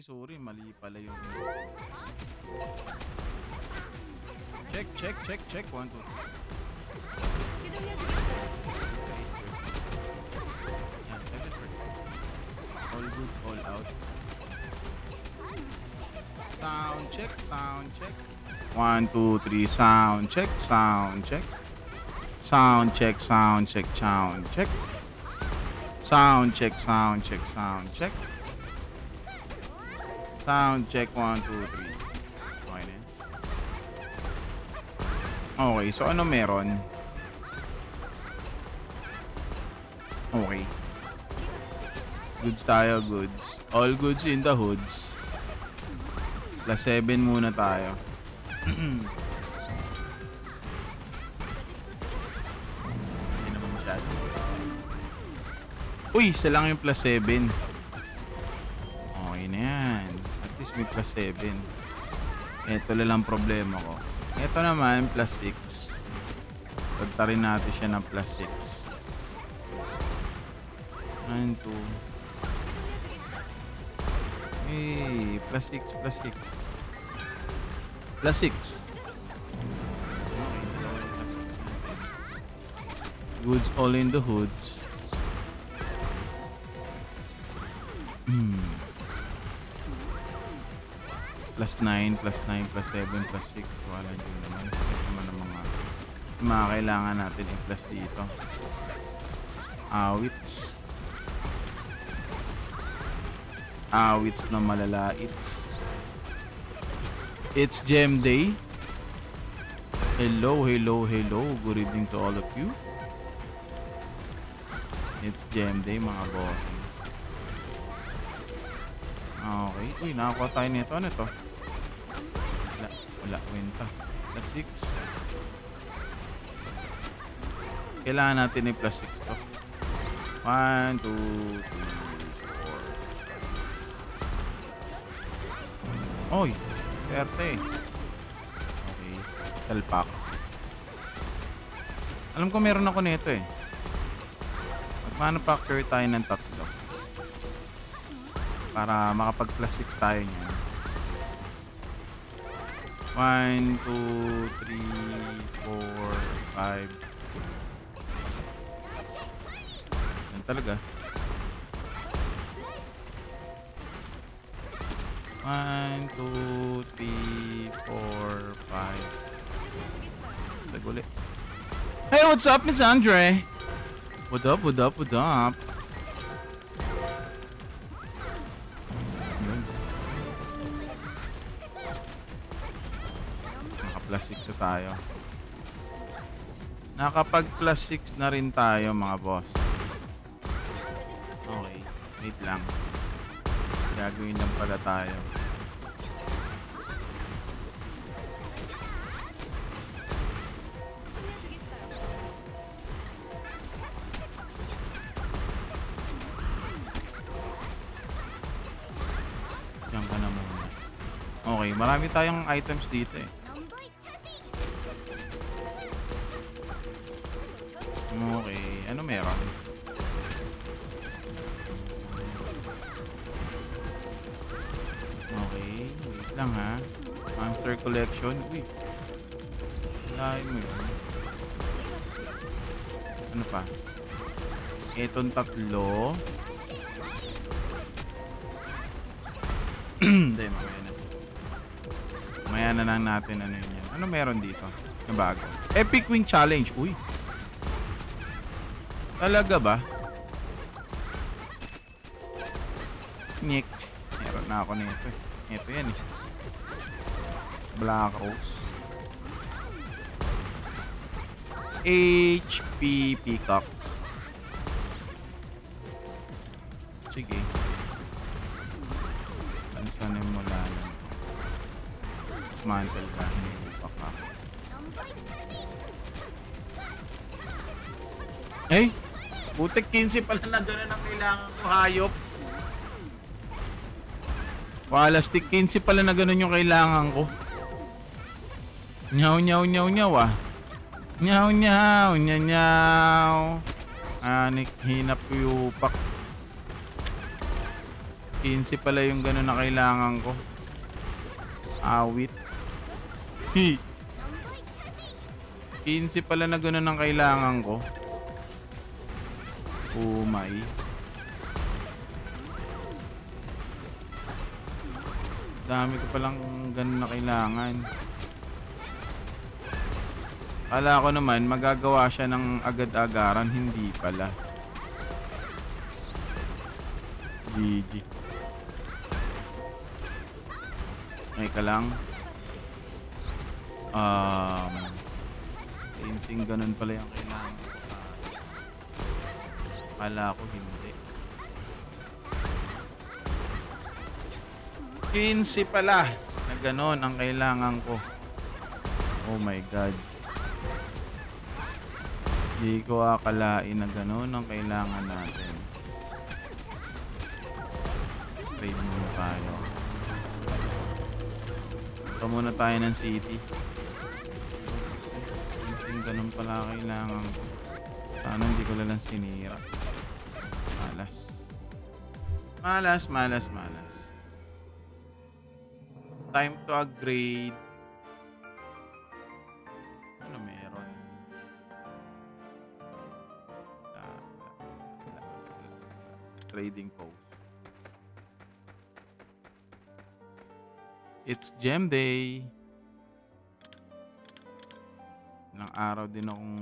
Sorry. Mali pala yung... Check. 1, 2, 3. All good, all out. Sound check. 1, 2, 3. Sound check. Sound check. Sound check. Sound check. Sound check. Sound check. Sound check. Sound check. Sound check. 1, 2, 3. Okay na. Okay, so ano meron? Okay. Goods tayo, goods. All goods in the hoods. +7 muna tayo. Hindi naman masyado. Uy, isa lang yung +7. Okay na yan. At least may +7. Ito lang problema ko. Ito naman, +6. Pagtarin natin siya ng +6. 1, 2. Hey, +6. +6. Goods all in the hoods. +9, +7, +6. Wala din naman. Ito naman ang mga kailangan natin i-plus dito. Awits. Awits na malalait. It's Gem Day. Hello. Good evening to all of you. It's Gem Day, mga boss. Okay. Uy, nakakuha tayo nito. Ano to? Wala. Winta. +6. Kailangan natin i-+6 to. 1, 2, 3, 4. Oy, 30. Okay. Salpak. Alam ko meron ako nito eh. Mag-manufacture tayo ng 3. Para makapag+6 tayo niyan. 1, 2, 3, 4, 5. Yan talaga. 1, 2, 3, 4, 5. Saguli. Hey, what's up, Miss Andre? What up? Naka+6 na tayo. Nakapag+6 na rin tayo, mga boss. Okay, wait lang. Gagawin lang pala tayo. Diyan ka na muna. Okay, marami tayong items dito eh. Okay, ano meron? Okay, wait lang ha. Monster collection. Uy. Lain mo yun. Ano pa? Etong 3. Hindi, mamaya na lang natin ano yun yan. Ano meron dito? Na bago? Epic Wing Challenge. Uy. Talaga ba? Nick. Meron na ako nito eh. Ito yan eh. Black Rose. HP Peacock. Sige. Pansanin mo lang. Mantle ka. Baka. Eh? Putek 15 pala na doon ang kailangan ko, hayop. Walastik 15 pala na ganun yung kailangan ko. Nyaw ah. Nyaw. Anik hinap yupak. 15 pala yung gano'n na kailangan ko. Awit. Hi. 15 pala na gano'n ang kailangan ko. Oh my. Dami ko palang gano'n na kailangan. Kala ko naman magagawa siya ng agad-agaran. Hindi pala. GG. Ay ka lang. Insing ganun pala yung kailangan. Kala ko hindi. 15 pala na ganun ang kailangan ko. Oh my god. Hindi ko akalain na ganun ang kailangan natin. Trade muna tayo. Ito muna tayo ng city. Ganun pala kailangan ko. Sana hindi ko lang sinira. Malas. Malas, malas, malas. Time to upgrade. Ano meron? Trading post. It's gem day. Ilang araw din akong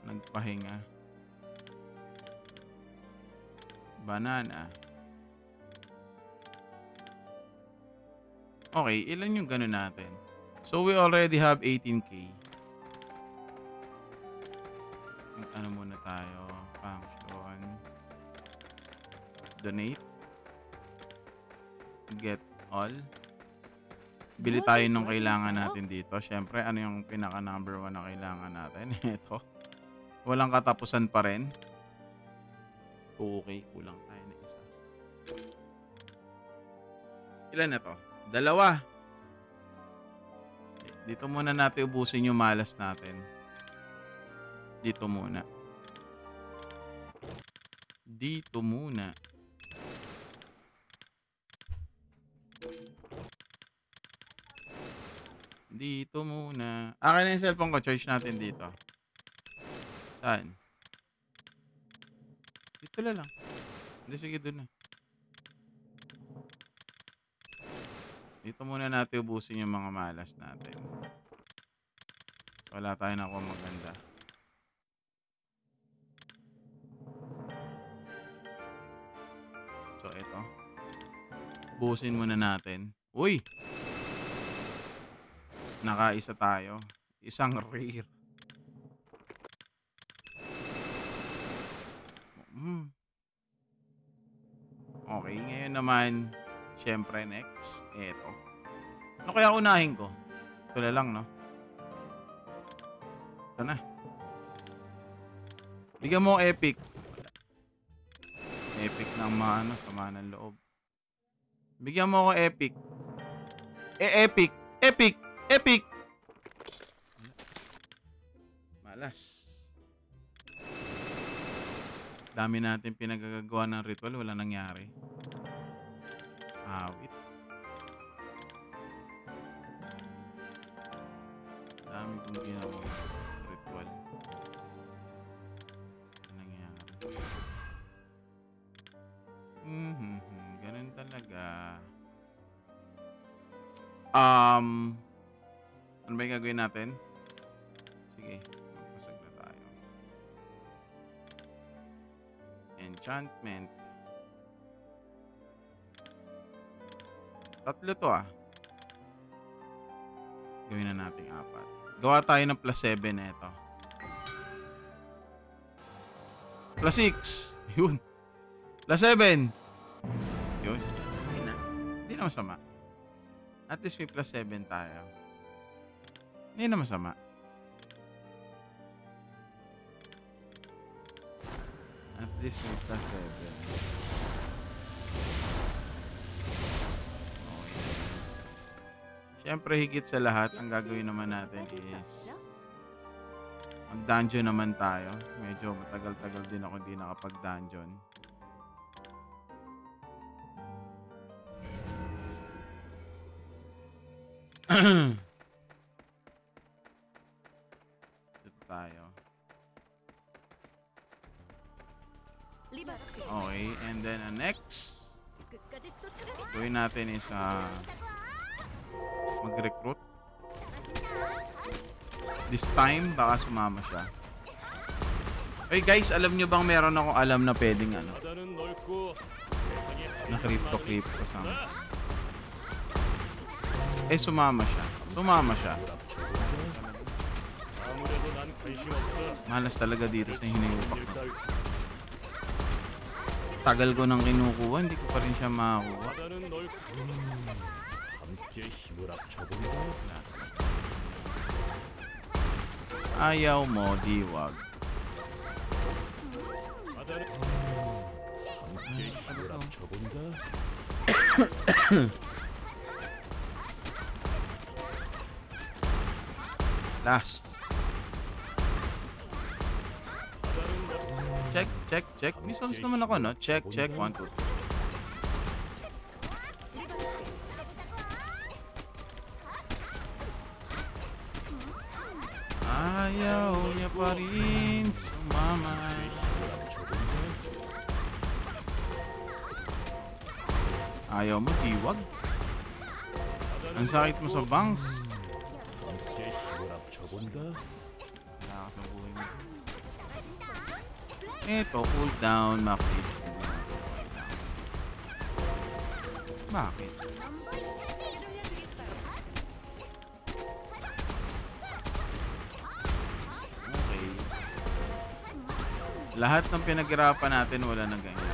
nagpahinga. Banana. Okay, ilan yung gano'n natin? So we already have 18k. Ano muna tayo? Function. Donate. Get all. Bili tayo nung kailangan natin dito. Siyempre, ano yung pinaka number 1 na kailangan natin? Ito. Walang katapusan pa rin. Okay, kulang tayo na isa. Ilan na to? 2. Dito muna natin ubusin yung malas natin. Dito muna. Dito muna. Dito muna. Akin na yung cellphone ko. Charge natin dito. Saan? Dito lang. Hindi, sige doon na. Dito muna natin ubusin yung mga malas natin. Wala tayo na kung maganda. So, ito. Ubusin muna natin. Uy! Nakaisa tayo. Isang rare. Okay, ngayon naman, syempre next, eto. Ano kaya unahin ko? Ito na lang, no? Ito na. Bigyan mo epic. Epic ng ano, sama ng loob. Bigyan mo ako epic. Epic! Epic! Epic! Malas. Dami natin pinagagawa ng ritual, wala nangyari. Awit. Dami kong ginawa ritual. Wala nangyari. Ganun talaga. Ano ba yung gagawin natin? Sige, magpasag na tayo. Enchantment. 3 to ah. Gawin na natin 4. Gawa tayo ng +7 na ito. +6. Yun. +7. Yun. Hindi na masama. At least may +7 tayo. Hindi na masama. At least may +7. Okay. Siyempre, higit sa lahat, ang gagawin naman natin is mag-dungeon naman tayo. Medyo matagal-tagal din ako hindi nakapag-dungeon. Dito tayo. 리버스 Okay, and then next, 끝까지 쫓아가겠어. gawin natin is mag-recruit. This time, baka sumama siya. Hey guys, alam nyo bang meron akong alam na pwedeng 바다는 넓고 na crypto kasama. Sumama siya. Sumama siya. 아무래도 난 관심 없어. Malas talaga dito sa hiniupak 일 ko. 따위. Tagal ko nang kinukuha, hindi ko pa rin siya makakuha. 바다는 넓고 함께 힘을 합쳐본다. Ayaw mo, diwag. 바다는 함께 힘을 합쳐본다. Last. 바다는 넓고 Check, check, check. May songs naman ako, no? Check, check. 1, 2, 3. Ayaw niya pa rin sumama. Ayaw mo, diwag. Ang sakit mo sa bangs. 함께 힘을 합쳐본다. Wala ka sa buhay mo. Eto, cool down, makit. Bakit? Okay. Lahat ng pinaghirapan natin wala nang ganyan.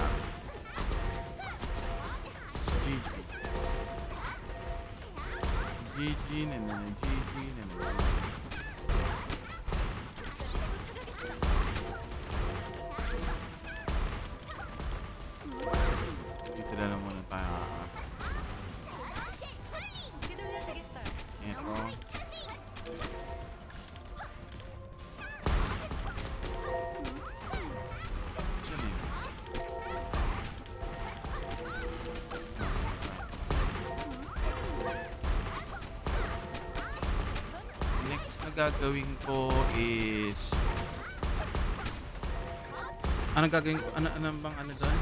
GG. GG na na, GG na na. Dito na lang muna tayo. Ito. Saan yun? Next na gagawin ko is ano gagawin ko? Ano bang ano doon?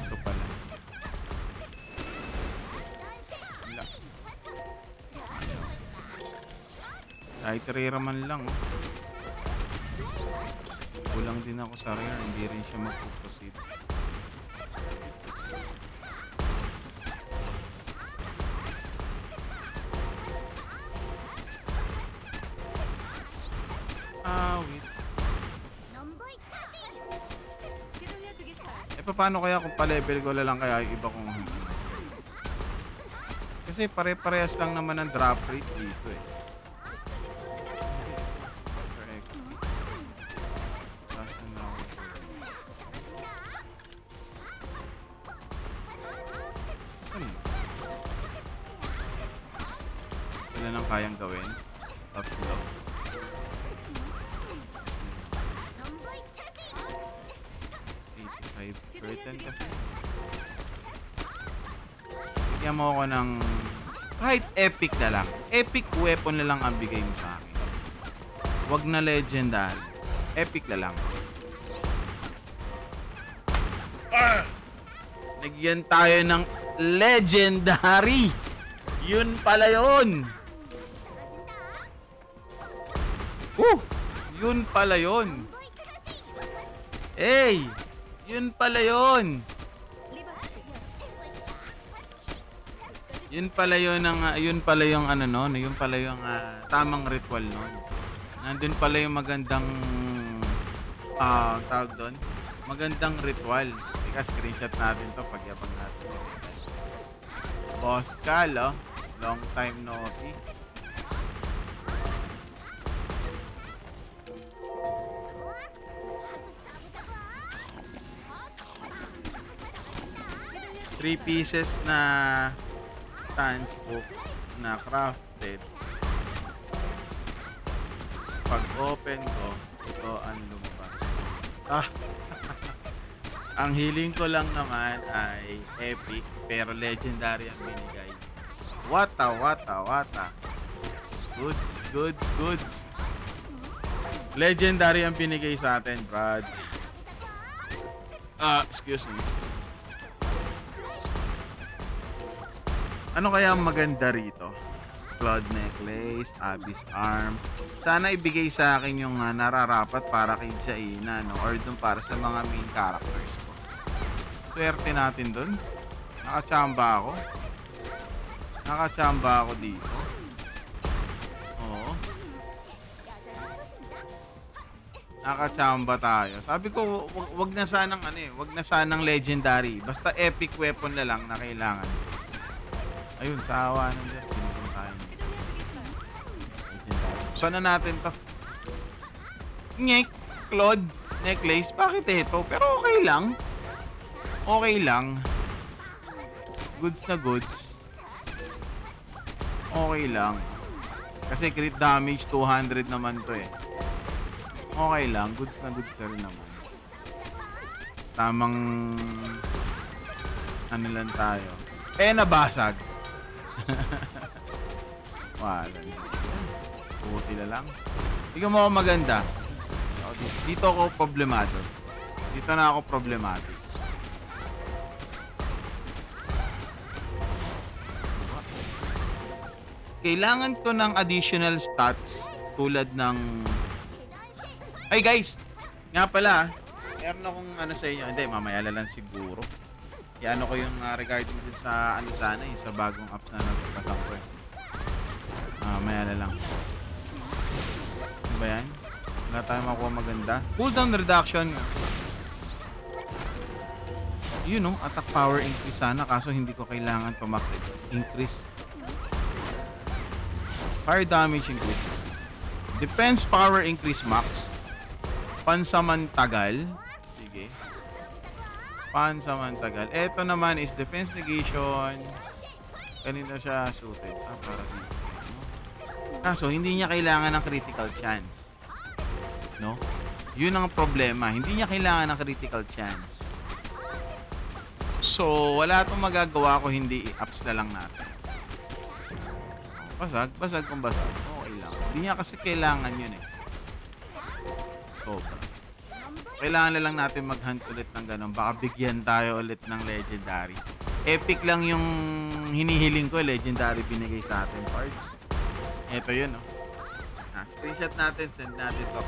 Ito pala. Wala. Kahit rare man lang. Kulang din ako sa rare. Hindi rin siya mag-proceed. Wait. Paano kaya kung pa-level ko na lang kaya yung iba kong kasi pare-parehas lang naman ang drop rate dito eh. Correct. Last na ako. Ano? Wala nang kayang gawin. Tatlo. Kasi bigyan mo ako ng kahit epic na lang. Epic weapon na lang ang bigay mo sa akin. Wag na legendary. Epic na lang. Nagyan tayo ng legendary. Yun pala yun. Yun pala yun. Hey! Yun pala yun. Yun pala yun ang yun pala yung ano noon, yun pala yung tamang ritual noon. Nandun pala yung magandang tawag doon. Magandang ritual. Teka, screenshot natin to pagyabang natin. Boss Cal, oh. Long time no see. Three pieces na stance book na crafted. Pag open ko, ito ang lumabas. Ah, ang healing ko lang naman ay epic pero legendary ang binigay. Wata. Goods. Legendary ang binigay sa atin, Brad. Excuse me. Ano kaya ang maganda rito? Cloud Necklace, Abyss Arm. Sana ibigay sa akin yung nararapat para kay Jaina, no? Or dun para sa mga main characters ko. Swerte natin dun. Nakachamba ako dito. Oo. Nakachamba tayo. Sabi ko, wag na sanang legendary. Basta epic weapon na lang na kailangan. Ayun, sa awa ng Diyos. Saan na natin to? Cloud Necklace. Bakit ito? Pero okay lang. Goods na goods. Okay lang. Kasi crit damage 200 naman to eh. Okay lang. Goods na rin naman. Tamang ano lang tayo. Nabasag. Wala. Puti na lang. Tingnan mo ako maganda. Dito ako problemado. Dito na ako problematic. Kailangan ko ng additional stats tulad ng... Ay guys! Nga pala, meron akong ano sa inyo. Hindi, mamaya lang siguro. Ano ko yung regarding dun sa ano sana eh, sa bagong apps na nagpapasang ko eh. Mamaya lang. Ano ba yan? Wala tayong makuha maganda. Cooldown reduction. Yun no, attack power increase sana kaso hindi ko kailangan pa max increase. Fire damage increase. Defense power increase max. Pansamantagal. Sige. Pansamantagal. Ito naman is defense negation. Kanina siya suited. Para dito. Kaso hindi niya kailangan ng critical chance. No? Yun ang problema. Hindi niya kailangan ng critical chance. So, wala itong magagawa ko hindi i-ups na lang natin. Basag kung basag. Okay lang. Hindi niya kasi kailangan yun eh. Sobra. Kailangan na lang natin mag-hunt ulit ng ganun. Baka bigyan tayo ulit ng legendary. Epic lang yung hinihiling ko. Legendary binigay sa atin part. Ito yun, no? Screenshot natin, send natin to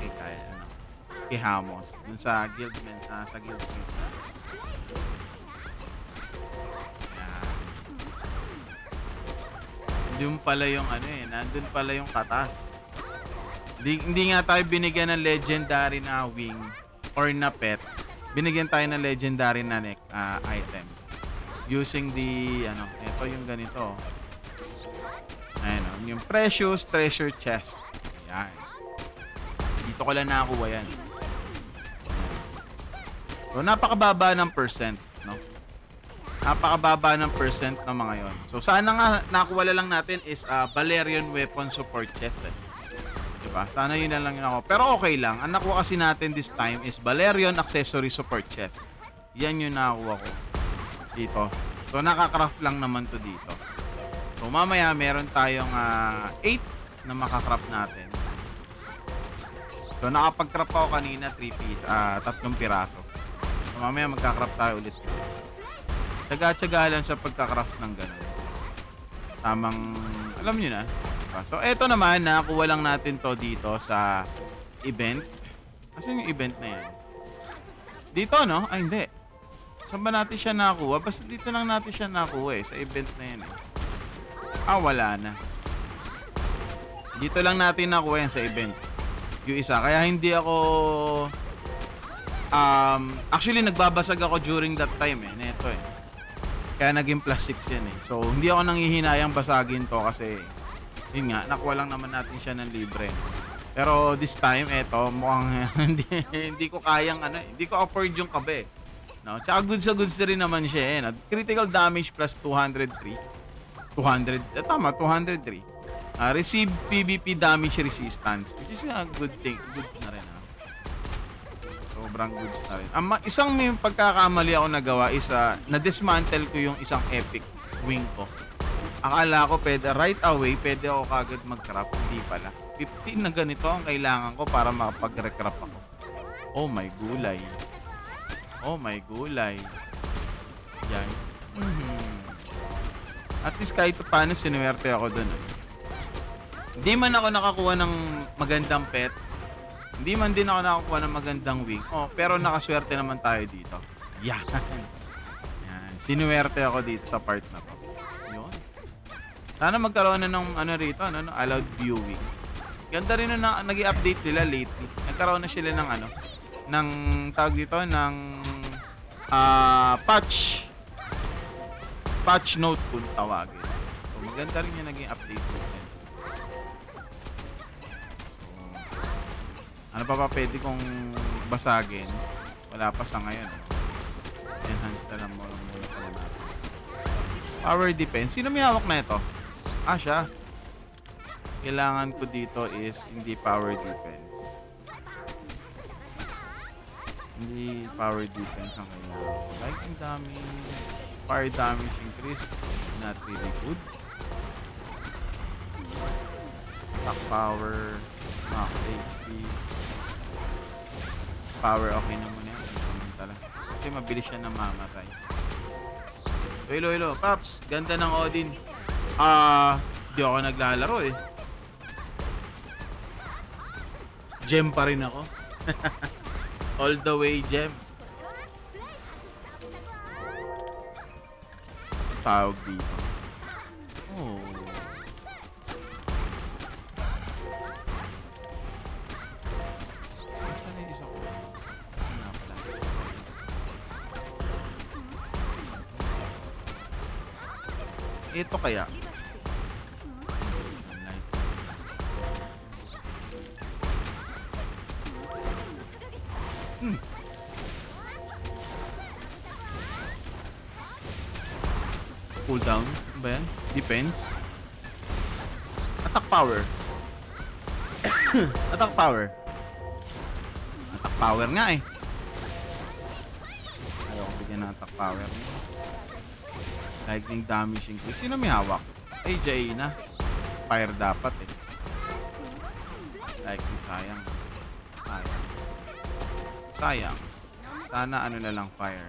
kay Hamos. Dun sa guild sa guild street. Doon pala yung ano eh, nandun pala yung katas. Hindi nga tayo binigyan ng legendary na wing or na pet. Binigyan tayo ng legendary na item. Using the, ito yung ganito. Ayun, yung precious treasure chest. Yan. Dito ko lang nakakuha yan. So, napakababa ng percent, no? Napakababa ng percent ng mga yon. So, sana nga nakuha lang natin is Valerian weapon support chest. Diba? Sana yun na lang yun ako. Pero okay lang. Ang nakuha kasi natin this time is Valerian accessory support chest. Yan yung nakuha ko. Dito. So, nakakraft lang naman to dito. So, mamaya meron tayong 8 na makakraft natin. So, nakapag-craft ako kanina 3 piece, 3 piraso. So, mamaya magka-craft tayo ulit. Tsaga-tsaga lang sa pagka-craft ng gano'n. Tamang, alam nyo na. Diba? So, eto naman, nakakuha lang natin to dito sa event. Kasi yung event na yan. Dito, no? Ay, hindi. Saan ba natin siya nakakuha? Basta dito lang natin siya nakakuha eh. Sa event na yan eh. Wala na. Dito lang natin nakuha yan sa event. Yung isa. Kaya hindi ako... actually, nagbabasag ako during that time eh. Neto eh. Kaya naging plus 6 yan eh. So, hindi ako nanghihinayang basagin to kasi... Yun nga, nakuha lang naman natin siya ng libre. Pero this time, eto, mukhang hindi ko kayang hindi ko afford yung kabe. No? Tsaka goods na goods na rin naman siya eh. No? Critical damage plus 203. 200, tama, 203. Receive PvP damage resistance, which is a good thing, good na rin. Sobrang goods na rin. Isang may pagkakamali ako nagawa is na-dismantle ko yung isang epic wing ko. Akala ko pwede right away, pwede ako kagad mag-craft. Hindi pala. 15 na ganito ang kailangan ko para makapag-recraft ako. Oh my gulay. Oh my gulay. Yan. At least kahit paano sinuwerte ako dun. Hindi man ako nakakuha ng magandang pet. Hindi man din ako nakakuha ng magandang wing. Oh, pero nakaswerte naman tayo dito. Yan. Yan. Sinuwerte ako dito sa part na to. Yun. Sana magkaroon na ng ano rito, ano, allowed viewing. Ganda rin na nag-i-update nila lately. Nagkaroon na sila ng ano, ng tawag dito, ng patch note kung tawagin. So, maganda rin yung naging update nila. Ano pa pwede kong basagin? Wala pa sa ngayon. Enhance na lang muna pala natin. Power defense. Sino may hawak na ito? Ah, siya. Kailangan ko dito is hindi power defense. Hindi power defense ang kailangan ko. Lightning damage. Fire damage increase. It's not really good. Attack power. Max HP. Power okay na muna yan. Kasi mabilis siya namamatay. Hello. Paps, ganda ng Odin. Di ako naglalaro eh. Gem pa rin ako. All the way gem. Tawag dito. Oh. Saan yung isa ko? Ano pala? Ito kaya? Cooldown ba yan? Defense? Attack power. Attack power. Attack power nga eh. Ayaw ko bigyan ng attack power. Lightning damage increase. Sino may hawak? Ay, Jaina. Fire dapat eh. Lightning sayang. Sayang. Sana ano na lang fire.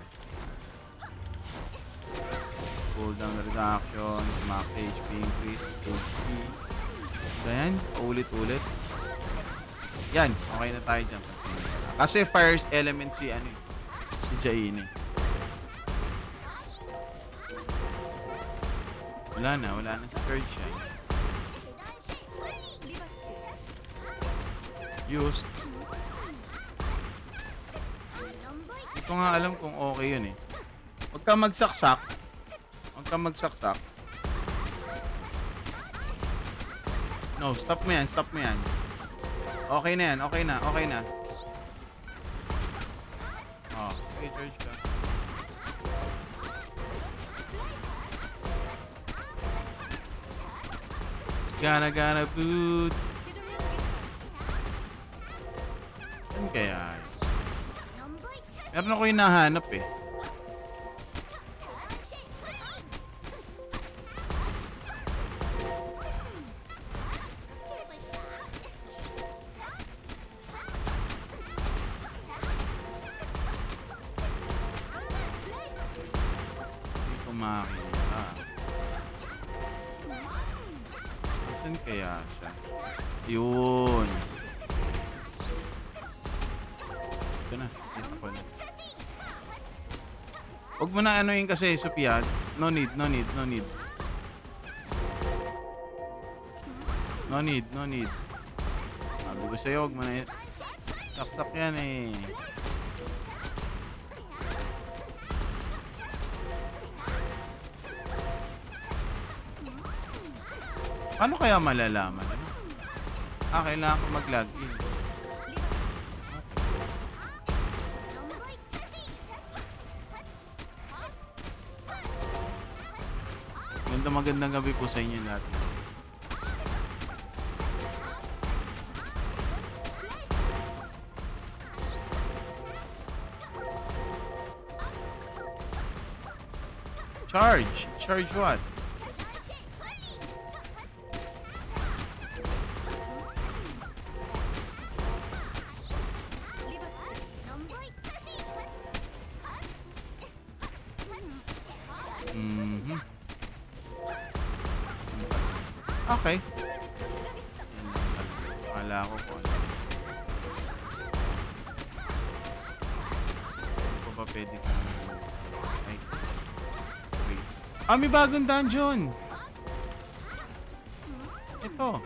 Cooldown reduction, max HP increase, HP. Ganyan, ulit-ulit. Yan, okay na tayo dyan. Kasi fire element si ano si Jaina. Wala na sa third shine. Used. Hindi ko nga alam kung okay yun eh. Huwag ka magsaksak. No, stop mo yan. Okay na yan, okay na. Oh, okay, charge ka. Gana boot. Saan kaya? Meron ako hinahanap eh. Hindi ko makakita. Saan kaya siya? Yun. Ito na. Ito ko na. Huwag mo na anuin kasi, Sophia. No need. Sabi ko sa'yo, huwag mo na saksak yan eh. Paano kaya malalaman? Kailangan ko mag-log in. Magandang gabi po sa inyo lahat. Charge. Charge what? Mhm. Okay. Akala ko kung ano. Ano ba pwede kang... Ay. Wait. Ah, may bagong dungeon! Ito.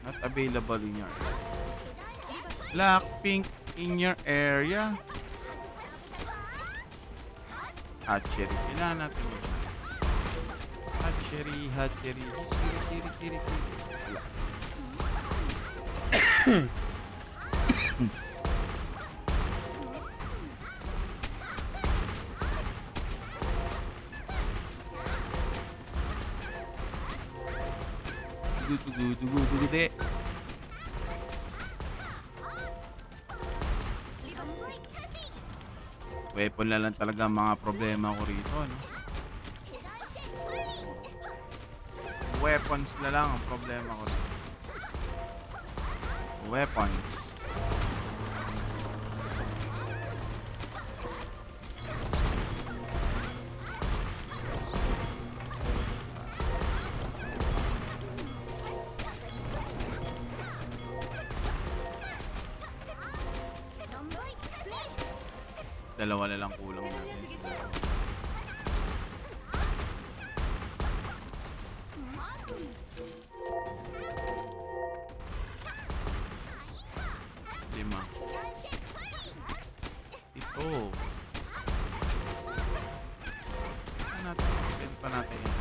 Not available in your... Blackpink in your area. Hatchery. Kailangan natin yun. Hatchery, hatchery. Kiri. Wala. Dugu de. Weapon na lang talaga ang mga problema ko rito, no? Weapons na lang ang problema ko rito. Weapons. Dalawa na lang kulang natin. Lima. Ito. Ano natin? Pwede pa natin yan.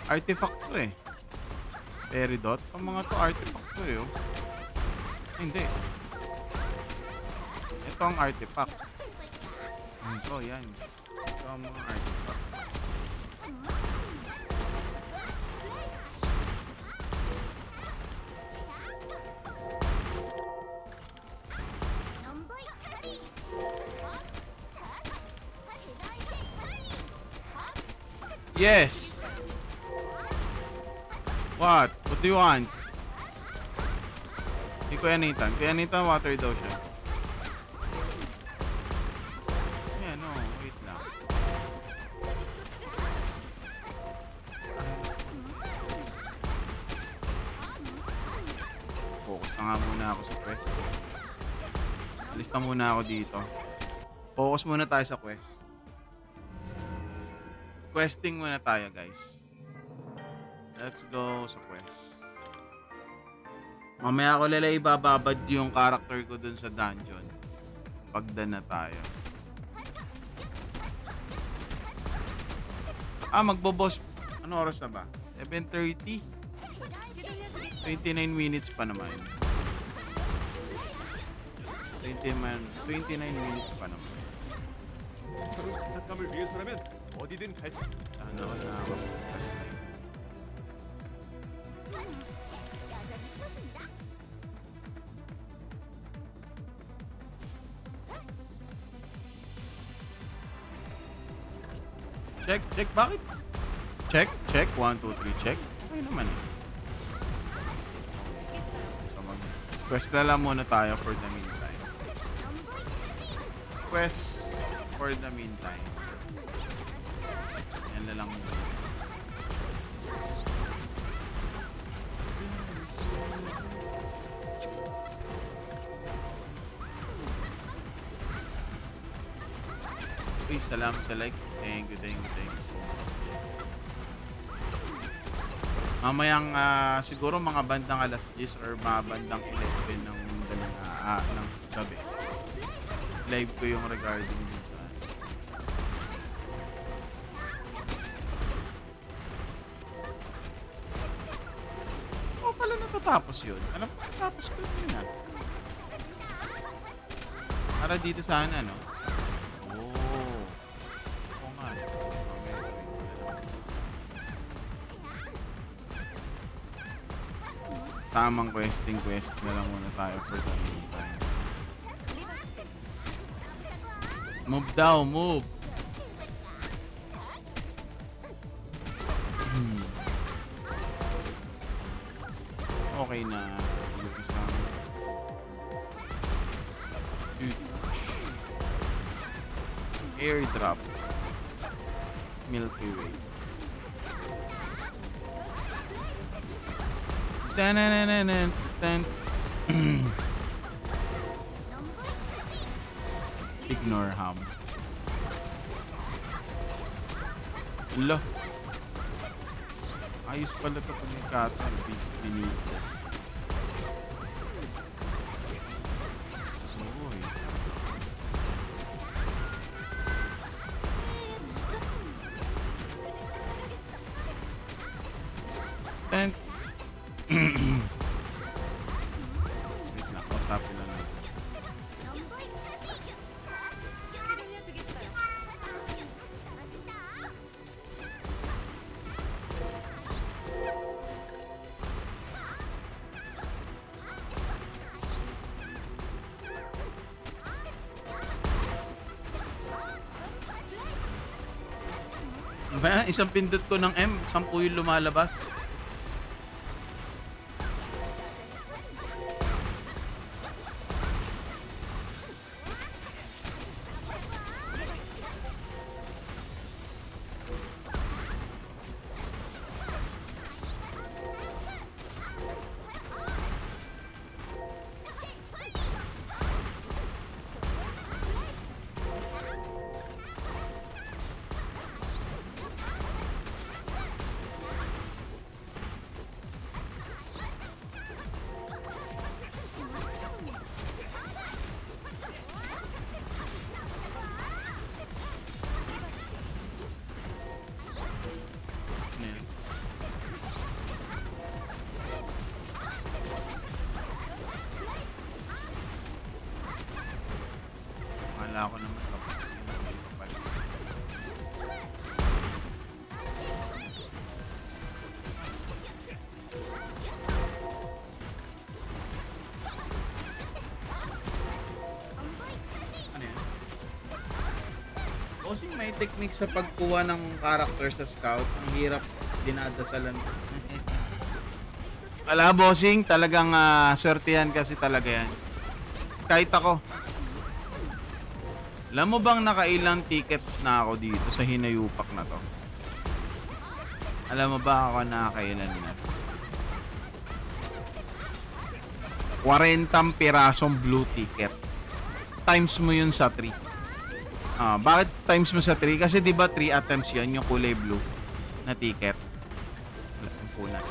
Artifact to eh. Peridot. Ang mga to artifact to eh. Oh. Hindi. Ito ang artifact. Ito yan. Ito ang mga artifact. Yes! What? What do you want? Si Kuya Nathan. Kuya Nathan, water daw siya. Ayan, no. Wait lang. Focus na nga muna ako sa quest. Alis na muna ako dito. Focus muna tayo sa quest. Questing muna tayo, guys. Let's go sa quest. Mamaya ko lala ibababad yung character ko dun sa dungeon. Pagdan na tayo. Ah, magbo-boss. Ano oras na ba? 7:30? 29 minutes pa naman. 29 minutes pa naman. 저런 부탁감을 위해서라면 어디든 갈 수 있다. Ano na ako. Check, check, bakit? Check, check, 1, 2, 3, check. Okay naman eh. So quest na lang muna tayo for the meantime. Quest for the meantime. Yan na lang muna. Uy, salamat sa like. Thank you, thank you, thank you so much. Mamayang siguro mga bandang alas 10 or mga bandang 11 ng gabi. Live ko yung regarding dun sa oh, pala natatapos yun. Alam ko natatapos ko yun na. Para dito sana, no? Oh. Oo nga. Tamang quest na lang muna tayo for the meantime. Move daw, move! Okay na. Yung isang airdrop. Milky Way. Ignore ham. Lo. Ayos pala ito pag may cutter. Binito. Uy. And wait na, kausapin lang natin. Isang pindot ko ng M, 10 yung lumalabas. Wala ako naman tapos. Ano yan? Bossing, may technique sa pagkuha ng character sa scout. Ang hirap dinadasalan. Wala, bossing. Talagang swertihan kasi talaga yan. Kahit ako. Alam mo bang nakailang tickets na ako dito sa hinayupak na to? Alam mo ba ako nakakailan na? 40 pirasong blue ticket. Times mo yun sa 3. Bakit times mo sa 3? Kasi di ba 3 attempts yan yung kulay blue na ticket. Wala,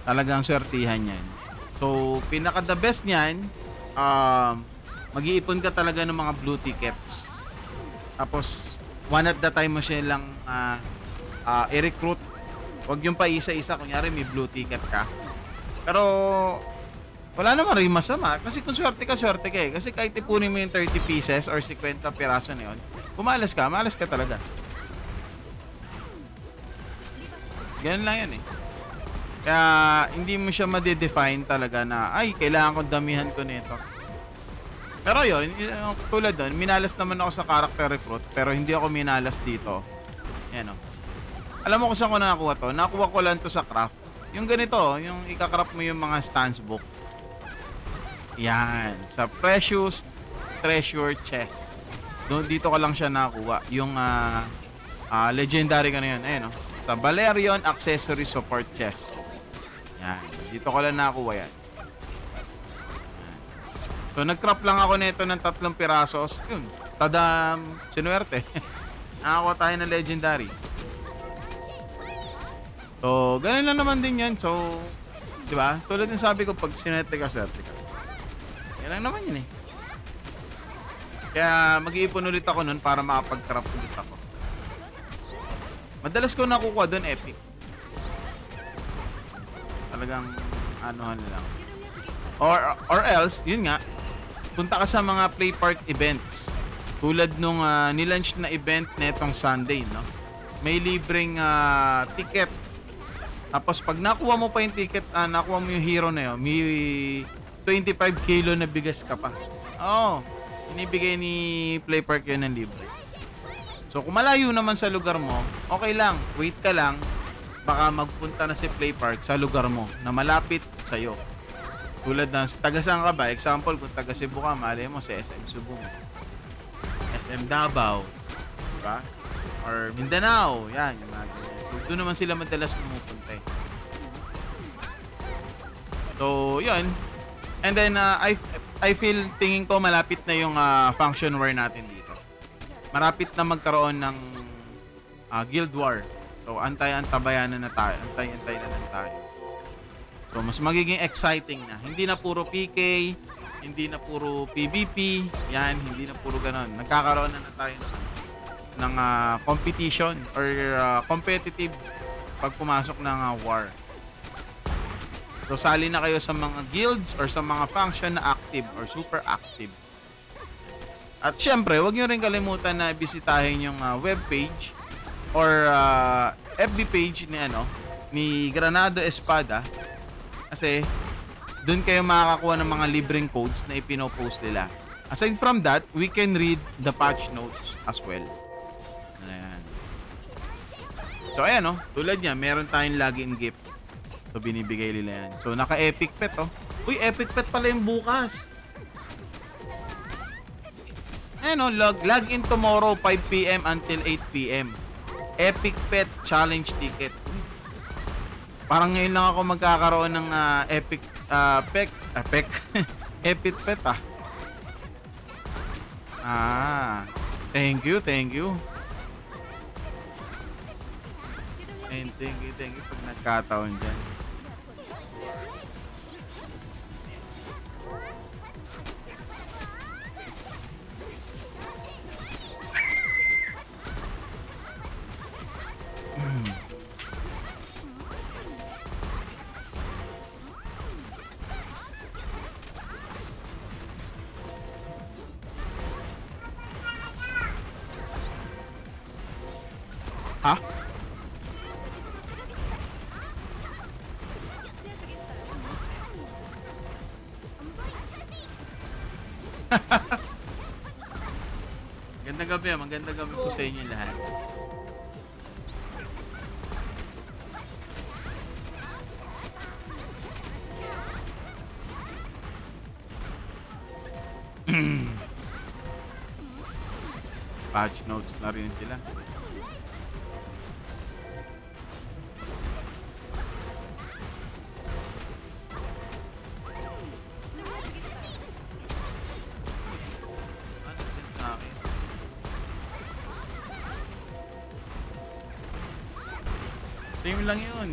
talagang swertihan yan. So, pinaka the best niyan, mag-iipon ka talaga ng mga blue tickets. Tapos, one at the time mo siya lang i-recruit. Huwag yung pa isa-isa. Kunyari, may blue ticket ka. Pero, wala naman rin masama. Kasi kung swerte ka eh. Kasi kahit ipunin mo yung 30 pieces or 50 piraso na yun, malas ka talaga. Ganun lang yan eh. Kaya, hindi mo siya ma-define talaga na, ay, kailangan kong damihan ko nito. Pero yun, tulad doon, minalas naman ako sa character recruit, pero hindi ako minalas dito. Yan o. Alam mo kung saan ko nakakuha to? Nakuha ko lang to sa craft. Yung ganito, yung ika-craft mo yung mga stance book. Yan. Sa Precious Treasure Chest. Doon, dito ko lang siya nakuha. Yung legendary ka na yun. Ayan o. Sa Balerion Accessory Support Chest. Yan. Dito ko lang nakuha yan. So, nag-crop lang ako nito ng 3 pirasos. Yun. Tadam! Sinuwerte. Nakakuha tayo ng legendary. So, ganun lang naman din yan. So, di ba? Tulad ng sabi ko, pag sinuwerte ka, swerte ka. Yan lang naman yun eh. Kaya mag-iipon ulit ako nun para makapag-trap ulit ako. Madalas ko nakukuha doon epic. Talagang anuhan lang. Or else, yun nga, punta ka sa mga play park events. Tulad nung nilaunch na event netong Sunday, no? May libreng ticket. Tapos pag nakuha mo pa yung ticket, nakuha mo yung hero na yun, may 25 kilo na bigas ka pa. Oo. Inibigay ni Play Park yun ng libre. So kung malayo naman sa lugar mo, okay lang. Wait ka lang. Baka magpunta na si Play Park sa lugar mo na malapit sa'yo. Tulad ng taga saan ka ba? Example, kung taga Cebu ka, malay mo sa SM Cebu. SM Davao. Diba? Or Mindanao. Yan, yung mga ganyan. So, doon naman sila madalas pumupunta eh. So, yun. And then, I feel, tingin ko malapit na yung function war natin dito. Malapit na magkaroon ng Guild War. So, antay-antabayanan na tayo. Antay-antay na lang tayo. So, mas magiging exciting na. Hindi na puro PK, hindi na puro PvP, yan, hindi na puro ganon. Nagkakaroon na tayo ng competition or competitive pag pumasok ng war. So, sali na kayo sa mga guilds or sa mga faction na active or super active. At syempre, huwag nyo rin kalimutan na bisitahin yung webpage or FB page ni Granado Espada. Kasi doon kayo makakakuha ng mga libreng codes na ipinopost nila. Aside from that, we can read the patch notes as well. Ayan. So ayan tulad niya, meron tayong login gift. So binibigay nila yan. So naka-epic pet Uy, epic pet pala yung bukas. Ayan log in tomorrow 5 PM until 8 PM. Epic pet challenge ticket. Parang ngayon lang ako magkakaroon ng epic epic pet thank you. And thank you pag nagkataon dyan. Ha? Magandang gabi po sa inyo lahat. Patch notes na rin sila. Same lang yun.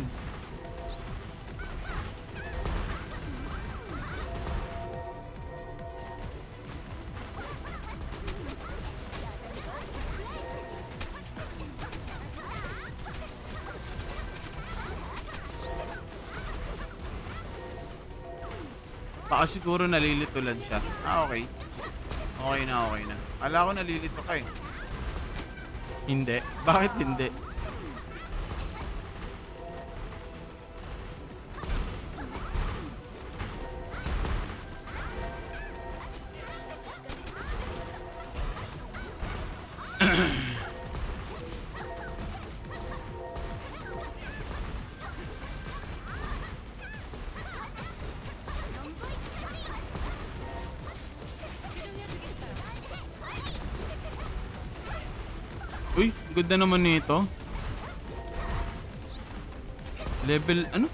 Baka siguro nalilito lang siya. Okay. Okay na. Akala ko nalilito ka eh. Hindi. Bakit hindi? Uy, ganda naman nito. Level, ano?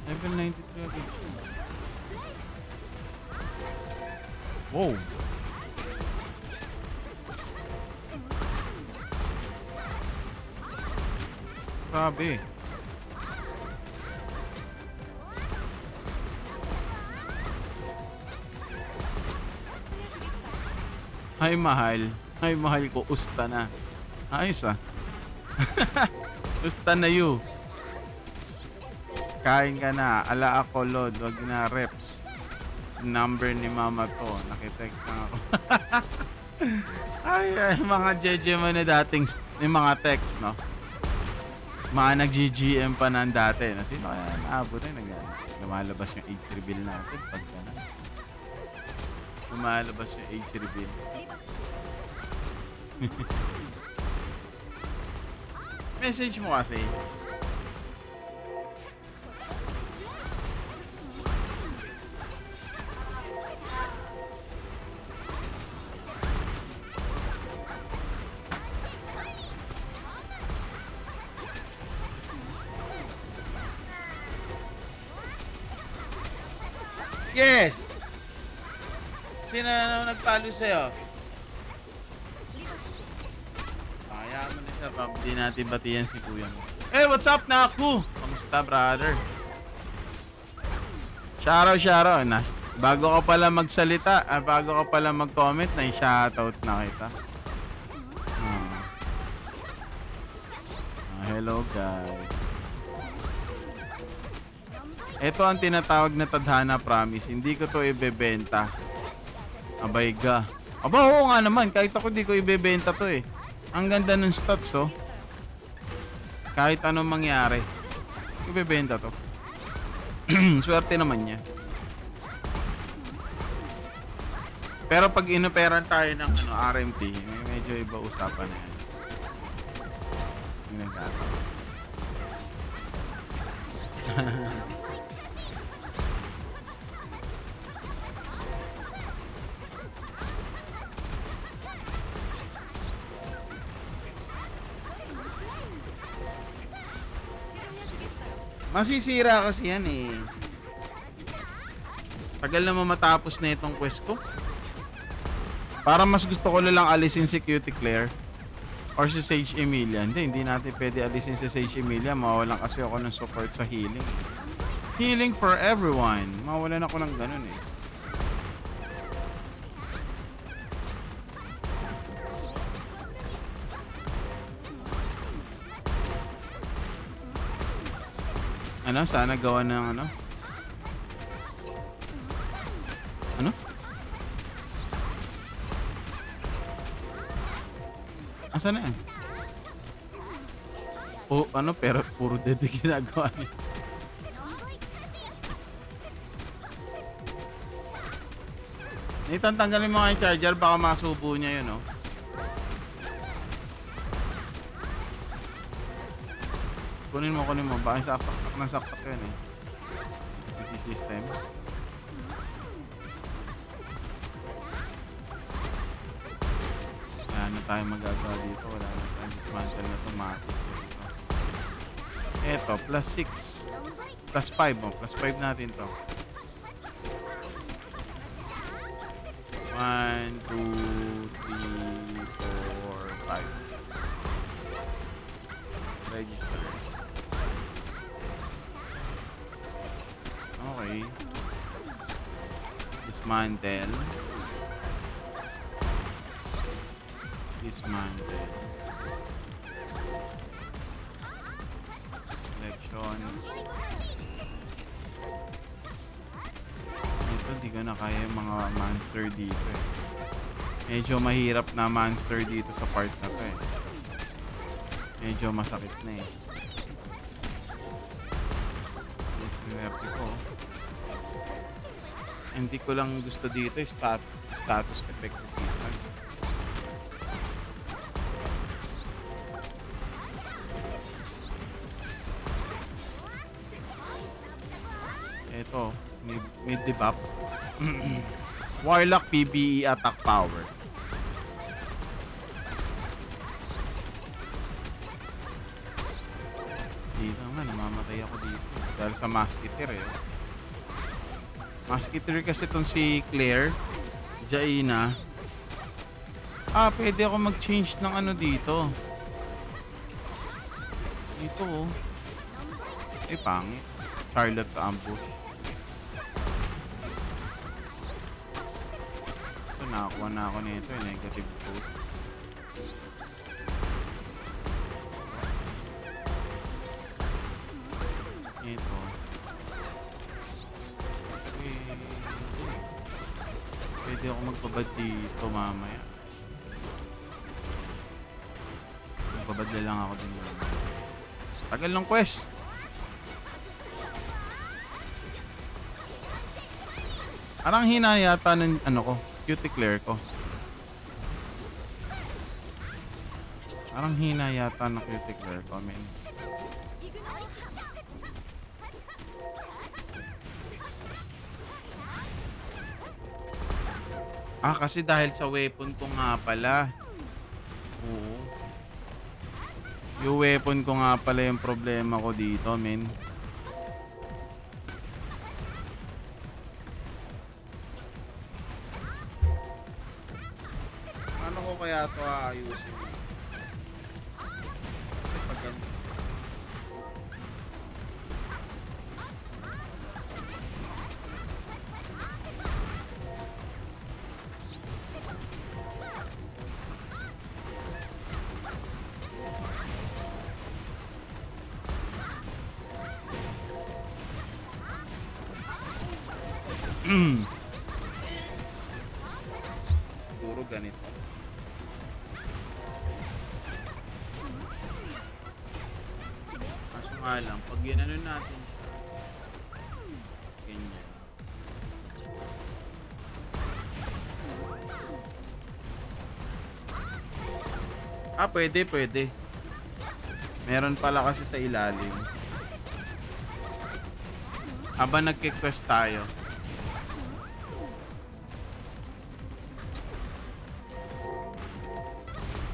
Level 93 agad. Wow. Grabe. Ay, mahal. Ay, mahal ko. Usta na. Ayos ah. Usta na you. Kain ka na. Ala ako, Lord. Wag na reps. Number ni mama to. Nakitext na ako. ay, mga jeje mo na dating yung mga text, no? Mga nag-GGM pa na dati. No? Sino kaya naabot na lumalabas yung age reveal natin pag gano'n. Lumalabas yung age reveal. Message mo kasi. Yes! Sino na nagpalo sa'yo? Kaya mo na siya, pag di natin batiyan si kuya mo. Hey, what's up na ako? Kamusta, brother? Shoutout. Bago ka pala magsalita, bago ka pala mag-comment, na-shoutout na kita. Hello, guys. Ito ang tinatawag na tadhana promise. Hindi ko to ibebenta. Abay ga. Aba, oo nga naman. Kahit ako di ko ibebenta to eh. Ang ganda ng stats oh. Kahit anong mangyari. Ibebenta to. Swerte naman niya. Pero pag inoperan tayo ng RMT, medyo iba usapan na yan. Tingnan natin. Masisira kasi yan eh. Tagal na matapos na itong quest ko. Para mas gusto ko lang alisin si Cutie Claire or si Sage Emilia. Hindi natin pwede alisin si Sage Emilia. Mawalan kasi ako ng support sa healing. Healing for everyone. Mawalan ako ng ganun eh. Ano? Sana gawa ng ano? Ano? Asa na yan? O ano, pero puro dead yung ginagawa niya. Tanggalin mo nga yung charger, baka masubo niya yun, oh. Kunin mo, baka saksak yun eh. Anti-system. Wala na tayo magagawa dito. Wala na tayong dismantle na automatic dito. Eto, plus 6. Plus 5 mo. Plus 5 natin to. 1, 2, 3, 4, 5. Register. Okay. Dismantle. Selection. Ito, di ko na kaya yung mga monster dito eh. Medyo mahirap na monster dito sa part na to eh. Medyo masakit na eh. Ko. Hindi ko lang gusto dito status effect resistance. Ito, mid debuff. Warlock PBE attack power. Dito nga, namamatay ako dito. Dahil sa Musketeer eh. Musketeer kasi itong si Claire. Jaina. Pwede ako mag-change ng ano dito. Ito oh. Pangit. Charlotte sa ambush. Ito, nakakuha na ako nito. Negative 2. Ito. Pwede ako magpabad dito mamaya. Magpabad na lang ako din. Tagal ng quest. Parang hina yata ng ano ko, Cuticlear ko. Parang hina yata ng Cuticlear ko, men. Ah, kasi dahil sa weapon ko nga pala. Oo. Yung weapon ko nga pala yung problema ko dito, men. Ano ko kaya ito aayusin? Pag Puro ganito. Kaso nga lang, pag ginano natin ganyan. Ah, pwede. Meron pala kasi sa ilalim. Habang nagki-quest tayo.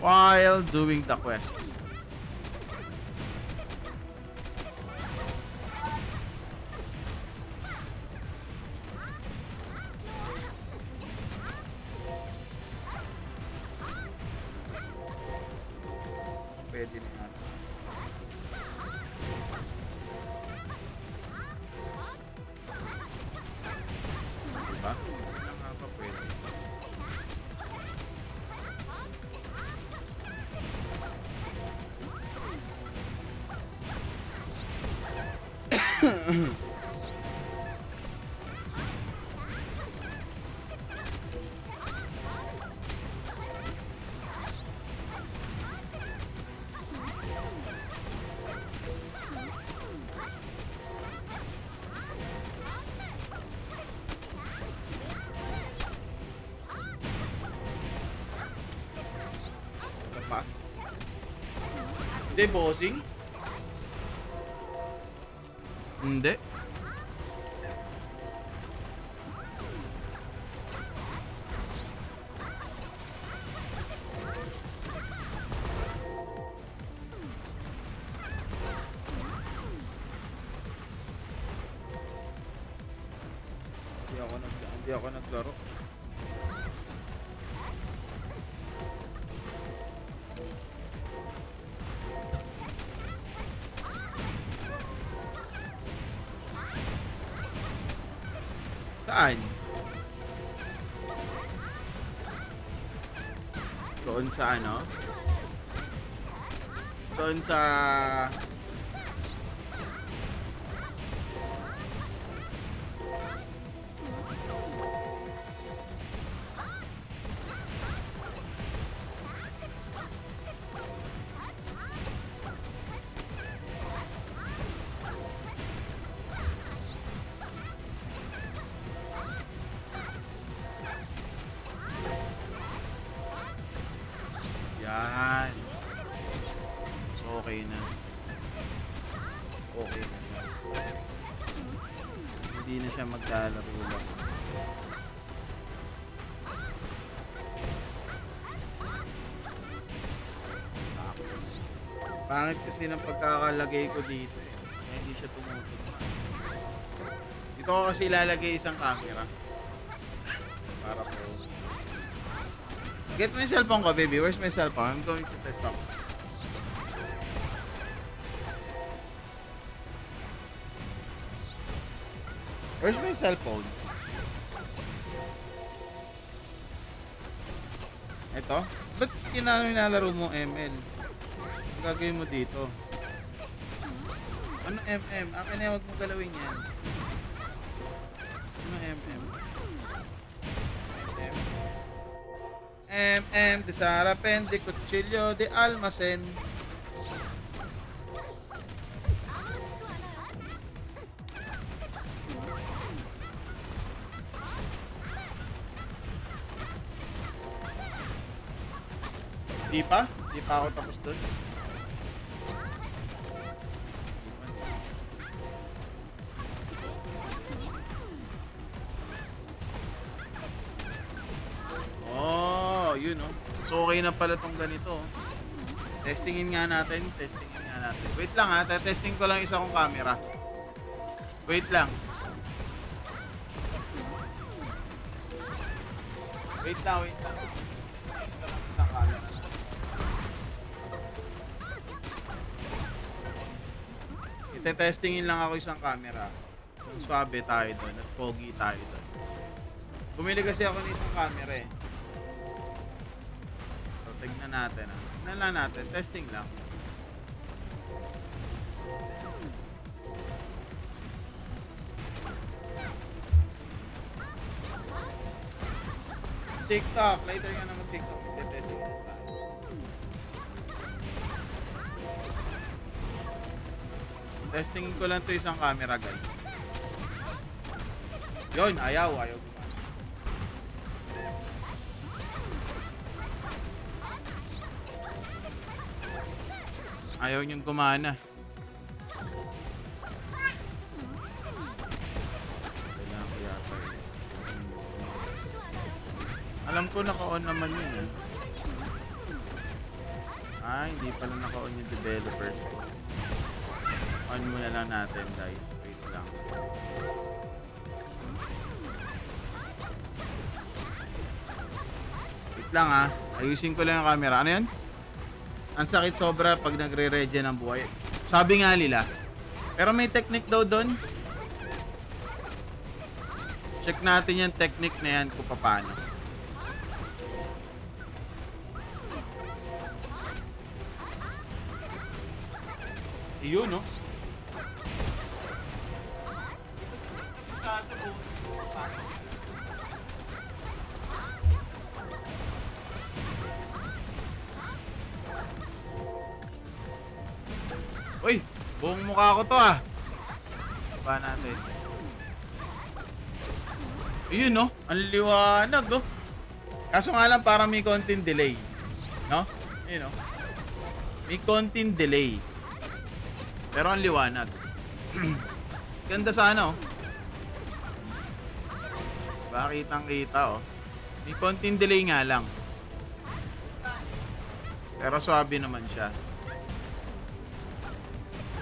While doing the quest. Pwede na natin. Diba? Kailan nga ba pwede? Pa? Hindi, bossing? Hindi. Hindi ako naglaro. Saan? Doon sa ano? Doon sa... Yan. So, okay na. Okay na siya. Hindi na siya maglalaro lang. Pangit kasi ng pagkakalagay ko dito eh. Kaya hindi siya tumutugma. Dito ko kasi ilalagay isang camera. Para po. Get my cellphone ko, baby. Where's my cellphone? I'm going to test something. Where's my cellphone? Ito? Ba't nilalaro mo ML? Ang gagawin mo dito? Ano MM? Akin na, huwag mo galawin yan. Ano MM? MM de Sarapen de Cuchillo de Almacen. Di pa? Di pa ako tapos doon. Oh, yun oh. So okay na pala tong ganito. Testingin nga natin, testingin nga natin. Wait lang ha, testing ko lang isa kong camera. Wait lang. Wait lang, wait lang. Ito lang isang camera. Ite-testingin lang ako isang camera. Kung swabe tayo doon at pogi tayo doon. Bumili kasi ako ng isang camera eh. So, tignan natin ah. Tignan lang natin. Testing lang. TikTok. Later nga na mag-TikTok. Testing lang tayo. Testingin ko lang to isang camera guys. Yun, ayaw gumana. Ayaw niyong gumana. Kailangan ko yata eh. Alam ko naka-on naman yun eh. Hindi pala naka-on yung developers ko. On muna lang natin guys. Wait lang. Wait lang ha. Ayusin ko lang yung camera. Ano yan? Ang sakit sobra pag nagre-regen ng buhay. Sabi nga nila. Pero may technique daw doon. Check natin yung technique na yan kung paano. Iyon no? Uy! Buong mukha ko to ah! Ba natin? Ayun no? Ang liwanag no? Kaso nga lang parang may konting delay. No? Ayun no? May konting delay. Pero ang liwanag. Ganda sana oh. Diba? Kitang-kita oh. May konting delay nga lang. Pero swabe naman siya.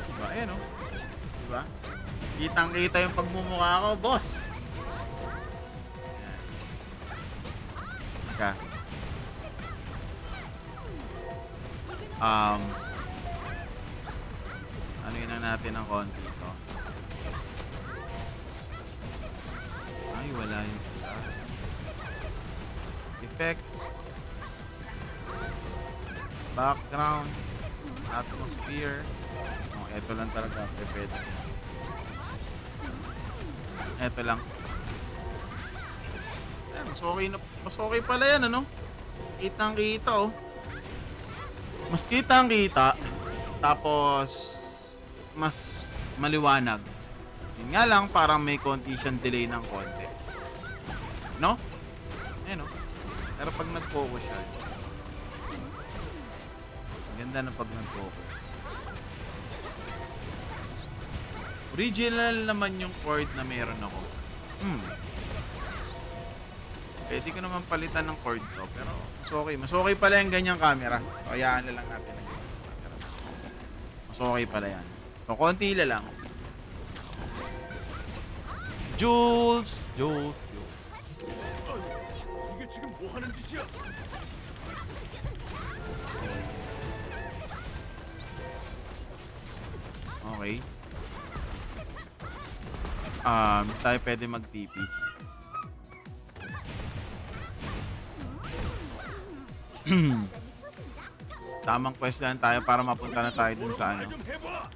Diba? Ayan oh. Diba? Kitang-kita yung pagmumukha ko, boss. Ayan. Ano yun na natin ng konti ito. Ay, wala yung isa. Effects. Background. Atmosphere. Oh, ito lang talaga. Pwede. Ito lang. Ayan, mas okay pala yan, ano? Kitang-kita, oh. Mas kitang-kita. Tapos mas maliwanag. Yun nga lang, parang may konti siyang delay ng konti. No? Ayan no? Pero pag nag-focus siya, ganda na pag nag-focus. Original naman yung cord na meron ako. Pwede ko naman palitan ng cord to, pero mas okay. Mas okay pala yung ganyang camera. So, hayaan na lang natin ang ganyang camera. Mas okay pala yan. So, konti lang. Jules. 이게 지금 뭐 하는 짓이야? Okay. Tayo pwede mag-TP. Tamang quest lang tayo para mapunta na tayo dun sa ano. 좀 해봐.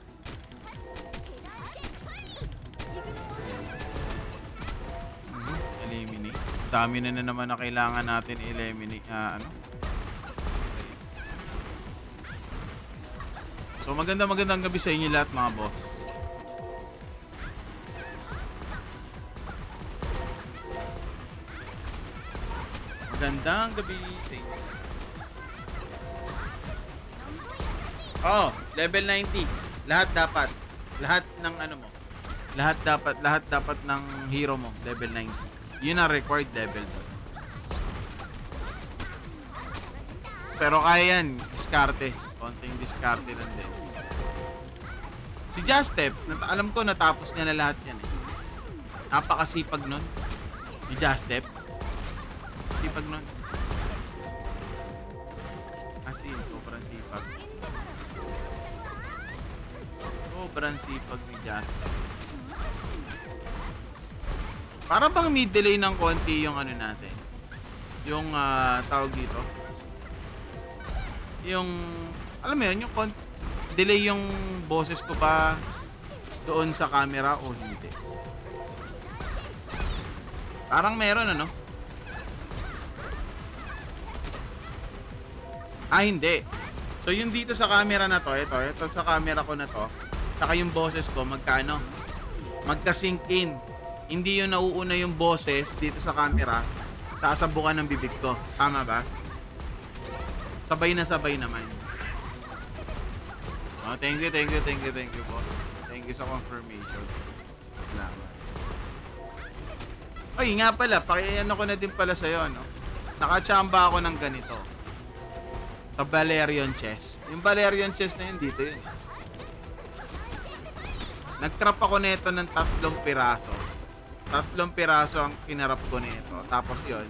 Eliminate. Dami na naman na kailangan natin eliminate. Ano? So magandang gabi sa inyo lahat mga boss. Magandang gabi sa inyo. Oh, level 90. Lahat dapat. Lahat ng ano mo. Lahat dapat ng hero mo, level 90. Yun ang required level mo. Pero kaya yan, diskarte. Konting diskarte lang din. Si Justep, alam ko natapos niya na lahat yan eh. Napakasipag nun. Si Justep. Sipag nun. As in, sobrang sipag. Sobrang sipag ni Justep. Para bang may delay ng konti yung ano natin. Yung tawag dito. Yung, alam mo yun, yung delay yung boses ko ba doon sa camera o hindi. Parang meron ano. Hindi. So yung dito sa camera na to, ito sa camera ko na to, saka yung boses ko magkano? Magka-sync in. Hindi yung nauuna yung boses dito sa camera, sasabukan ng bibig ko. Tama ba? Sabay na sabay naman. Oh, thank you po. Thank you sa confirmation. Salamat. Ay, nga pala, pakiano ko na din pala sa'yo, no? Nakachamba ako ng ganito. Sa Valerian chest. Yung Valerian chest na yun, dito yun. Nag-trap ako nito ng 3 piraso. 3 piraso ang kinarap ko nito. Tapos yun,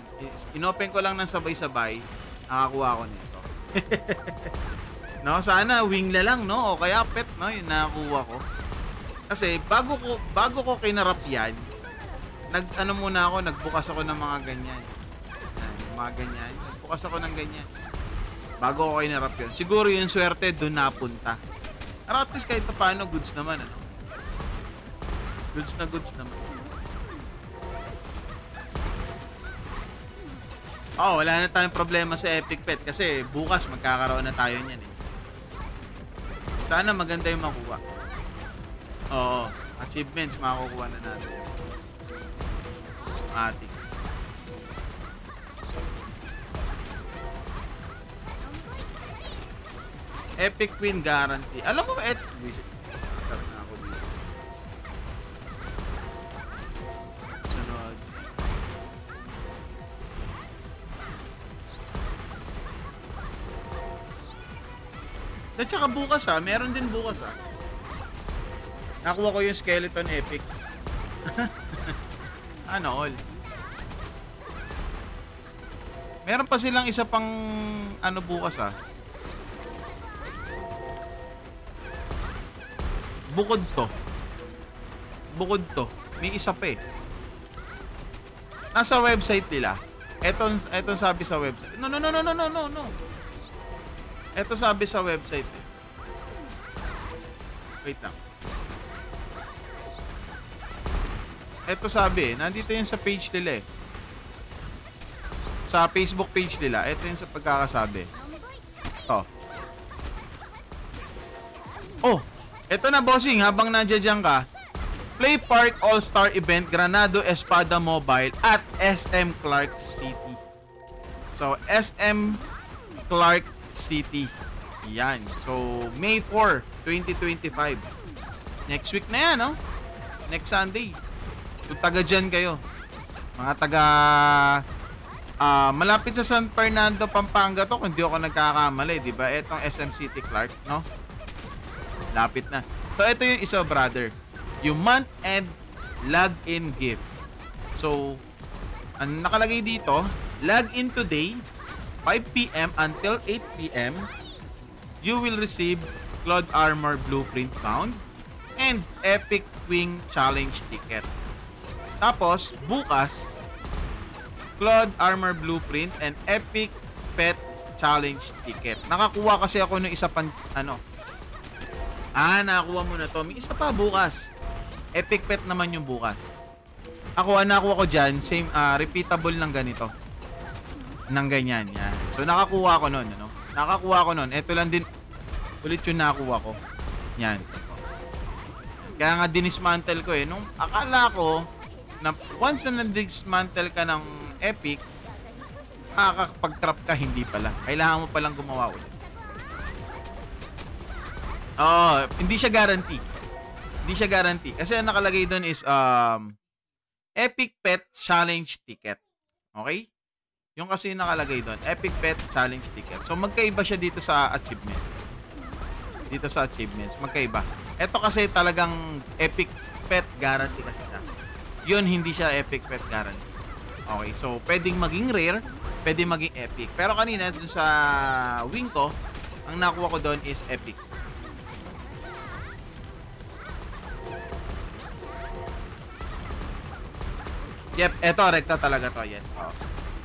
inopen ko lang ng sabay-sabay, nakakuha ko nito. No, sana wing na lang, no? O kaya pet, no? Yung nakakuha ko. Kasi bago ko kinarap yan, nag-ano muna ako, nagbukas ako ng mga ganyan. Mga ganyan. Nagbukas ako ng ganyan. Bago ko kinarap yun. Siguro yung swerte doon napunta. Pero at least kahit paano, goods naman, ano? Goods naman. Oh, wala na tayong problema sa Epic Pet kasi bukas magkakaroon na tayo niyan eh. Sana maganda yung makuha. Oo, achievements makukuha na natin. Matik. Epic win guarantee. Alam mo ba, sunod. At saka bukas meron din bukas Nakuha ko yung skeleton epic. Ano all. Meron pa silang isa pang ano bukas Bukod to. May isa pa eh. Nasa website nila. Eto sabi sa website. No. Ito sabi sa website eh. Wait lang. Ito sabi nandito yun sa page nila eh. Sa Facebook page nila. Ito yun sa pagkakasabi. Oh! Ito na bossing, habang nandiyan ka. Play Park All-Star Event Granado Espada Mobile at SM Clark City. So, SM Clark City. Yan. So, May 4, 2025. Next week na yan, no? Next Sunday. Kung taga dyan kayo. Mga taga... malapit sa San Fernando, Pampanga to. Kung di ako nagkakamali, di ba? Etong SM City Clark, no? Lapit na. So, ito yung isa, brother. Yung month-end log-in gift. So, ang nakalagay dito, log in today, 5 p.m. until 8 p.m. You will receive Cloud Armor Blueprint Bound and Epic Wing Challenge Ticket. Tapos, bukas, Claude Armor Blueprint and Epic Pet Challenge Ticket. Nakakuha kasi ako ng isa pang, nakakuha mo na to. May isa pa bukas. Epic Pet naman yung bukas. Nakuha ko dyan, same, repeatable ng ganito. Nang ganyan, yan. So, nakakuha ko nun, Nakakuha ko nun. Ito lang din, ulit yung nakakuha ko. Yan. Kaya nga dinismantle ko Nung akala ko, na once na na-dismantle ka ng Epic, makakapag-trap ka, hindi pala. Kailangan mo palang gumawa ulit. Hindi siya guarantee. Hindi siya guarantee. Kasi ang nakalagay doon is, Epic Pet Challenge Ticket. Okay? Yung kasi nakalagay doon, Epic Pet Challenge Ticket. So, magkaiba siya dito sa achievement. Dito sa achievements, magkaiba. Ito kasi talagang Epic Pet Guarantee kasi siya. Yun, hindi siya Epic Pet Guarantee. Okay, so, pwedeng maging rare, pwedeng maging epic. Pero kanina, dun sa wing ko, ang nakuha ko doon is epic. Yep, eto, rekta talaga to. Yes.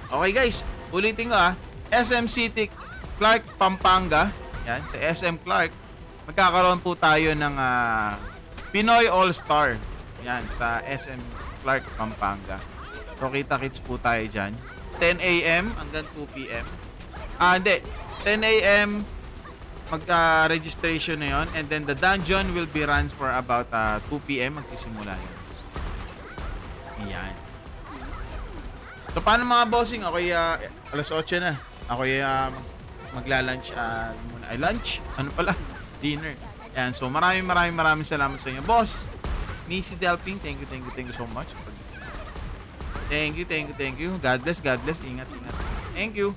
Okay guys, ulitin ko SM City Clark, Pampanga. Yan, sa SM Clark, magkakaroon po tayo ng Pinoy All-Star. Yan, sa SM Clark, Pampanga. So, kita-kits po tayo dyan. 10 a.m. hanggang 2 p.m. Hindi. 10 a.m. magka-registration na yon. And then, the dungeon will be run for about 2 p.m. Magsisimula yan. Ayan. So, paano mga bossing? Ako'y alas 8 na. Ako'y magla-lunch. Lunch? Ano pala? Dinner. Ayan. So, maraming salamat sa inyo. Boss, Missy Delping, thank you so much. Thank you. God bless. Ingat. Thank you.